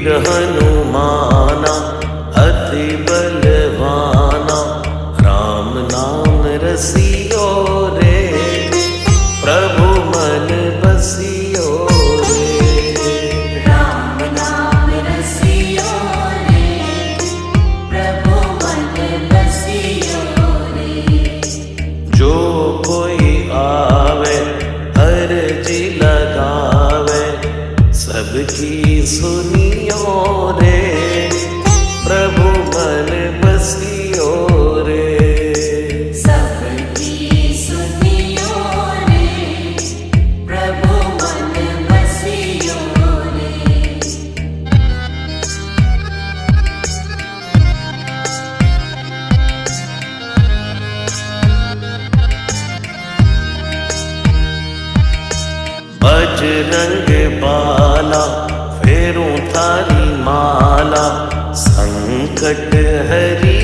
वीर हनुमाना अति बलवाना, राम नाम रसियो रे, प्रभु मन बसियो रे। राम नाम रसियो रे, प्रभु मन बसियो रे। जो कोई आवे अर्जी लगावे, सबकी सुनियो रे, प्रभु मन बसियो रे। सबकी सुनियो रे, प्रभु मन बसियो रे। बजरंग बाला फेरूं थारी माला, संकट हरी